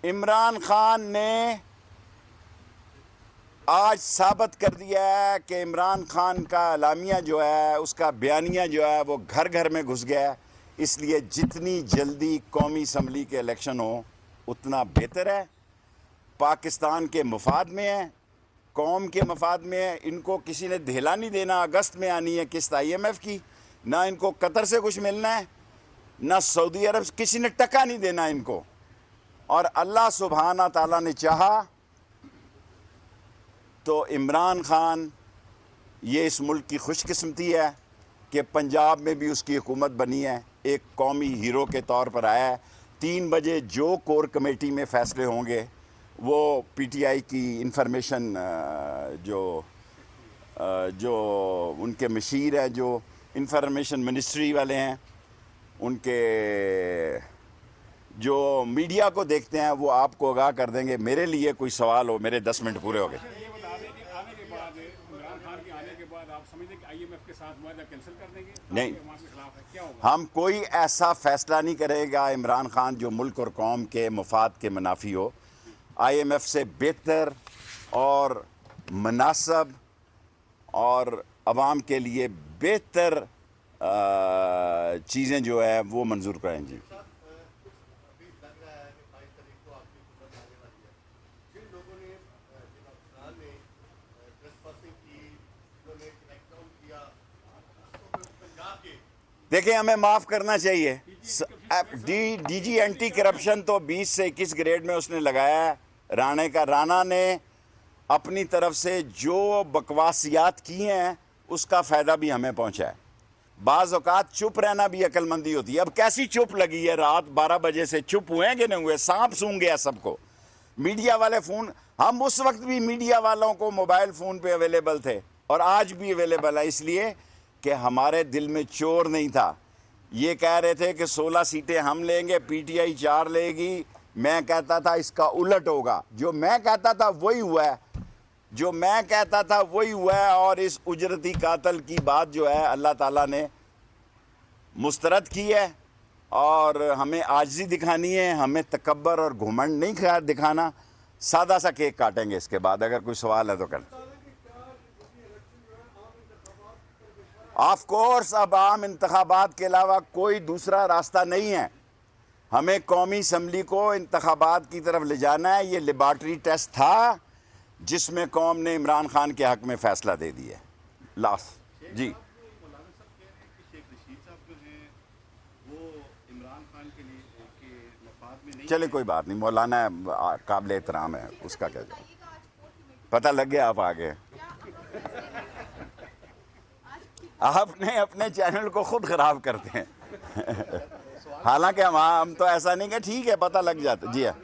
इमरान खान ने आज साबित कर दिया है कि इमरान खान का एलामिया जो है, उसका बयानिया जो है, वो घर घर में घुस गया है। इसलिए जितनी जल्दी कौमी असम्बली के इलेक्शन हो उतना बेहतर है। पाकिस्तान के मफाद में है, कौम के मफाद में है। इनको किसी ने धेला नहीं देना। अगस्त में आनी है किस्त IMF की, ना इनको कतर से कुछ मिलना है, ना सऊदी अरब से, किसी ने टका नहीं देना इनको। और अल्लाह सुब्हाना ताला ने चाहा तो इमरान खान, ये इस मुल्क की खुशकिस्मती है कि पंजाब में भी उसकी हुकूमत बनी है, एक कौमी हीरो के तौर पर आया है। 3 बजे जो कोर कमेटी में फ़ैसले होंगे वो PTI की इंफॉर्मेशन जो उनके मशीर हैं, जो इंफॉर्मेशन मिनिस्ट्री वाले हैं, उनके जो मीडिया को देखते हैं, वो आपको आगाह कर देंगे। मेरे लिए कोई सवाल हो, मेरे 10 मिनट पूरे हो गए। नहीं, हम कोई ऐसा फैसला नहीं करेगा इमरान खान जो मुल्क और कौम के मफाद के मुनाफी हो। IMF से बेहतर और मुनासब और आवाम के लिए बेहतर चीज़ें जो है वो मंजूर करें। जी, देखिए, हमें माफ़ करना चाहिए। DG एंटी करप्शन तो 20 से 21 ग्रेड में उसने लगाया है राणा ने अपनी तरफ से जो बकवासियात की हैं उसका फ़ायदा भी हमें पहुंचा है। बाज़ औक़ात चुप रहना भी अक्लमंदी होती है। अब कैसी चुप लगी है? रात 12 बजे से चुप हुए कि नहीं हुए? सांप सूंघ गया सबको। मीडिया वाले फ़ोन, हम उस वक्त भी मीडिया वालों को मोबाइल फ़ोन पे अवेलेबल थे और आज भी अवेलेबल है, इसलिए कि हमारे दिल में चोर नहीं था। ये कह रहे थे कि 16 सीटें हम लेंगे, PTI 4 लेगी। मैं कहता था इसका उलट होगा। जो मैं कहता था वही हुआ है, जो मैं कहता था वही हुआ है। और इस उजरती कातल की बात जो है अल्लाह ताला ने मुस्तरद की है और हमें आजिज़ी दिखानी है, हमें तकब्बर और घुमंड नहीं दिखाना। सादा सा केक काटेंगे इसके बाद। अगर कोई सवाल है तो कर। ऑफ कोर्स, अब आम इंतखाबात के अलावा कोई दूसरा रास्ता नहीं है। हमें कौमी असम्बली को इंतखाबात की तरफ ले जाना है। ये लेबॉर्ट्री टेस्ट था जिसमें कौम ने इमरान खान के हक़ में फ़ैसला दे दिया। लास्ट जी, चले कोई बात नहीं, मौलाना काबिल एहतराम है, उसका क्या जाए। पता लग गया आप आगे। आपने अपने चैनल को खुद ख़राब करते हैं। हालांकि हम तो ऐसा नहीं कि ठीक है, पता लग जाता। जी हाँ,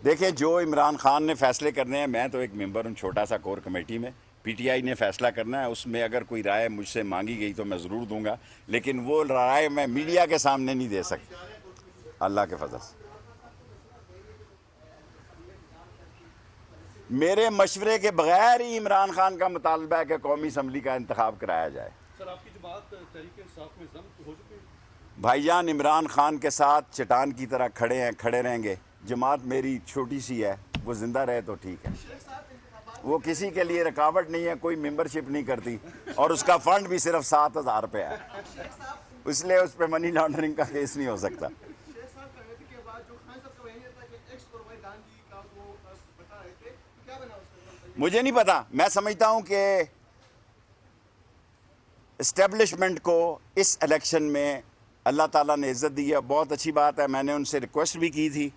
देखिए, जो इमरान खान ने फ़ैसले करने हैं, मैं तो एक मेंबर हूँ छोटा सा कोर कमेटी में। PTI ने फ़ैसला करना है, उसमें अगर कोई राय मुझसे मांगी गई तो मैं ज़रूर दूंगा, लेकिन वो राय मैं मीडिया के सामने नहीं दे सकता, अल्लाह के फजल से। मेरे मशवरे के बगैर ही इमरान खान का मुतालबा है कि कौमी असम्बली का इंतखाब कराया जाए। सर, आपकी जो बात तहरीक इंसाफ में ज़ब्त हो चुकी है। भाईजान, इमरान खान के साथ चट्टान की तरह खड़े हैं, खड़े रहेंगे। जमात मेरी छोटी सी है, वो ज़िंदा रहे तो ठीक है। वो किसी के लिए रुकावट नहीं है, कोई मेंबरशिप नहीं करती और उसका फ़ंड भी सिर्फ 7,000 रुपये है, इसलिए उस पर मनी लॉन्ड्रिंग का केस नहीं हो सकता। मुझे नहीं पता। मैं समझता हूँ कि इस्टेब्लिशमेंट को इस इलेक्शन में अल्लाह ताला ने इज़्ज़त दी है, बहुत अच्छी बात है। मैंने उनसे रिक्वेस्ट भी की थी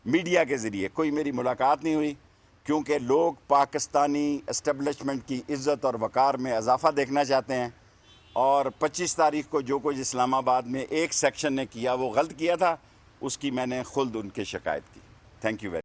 मीडिया के ज़रिए, कोई मेरी मुलाकात नहीं हुई, क्योंकि लोग पाकिस्तानी इस्टेब्लिशमेंट की इज़्ज़त और वक़ार में इजाफ़ा देखना चाहते हैं। और 25 तारीख को जो कुछ इस्लामाबाद में एक सेक्शन ने किया वो गलत किया था, उसकी मैंने खुद उनकी शिकायत की। Thank you very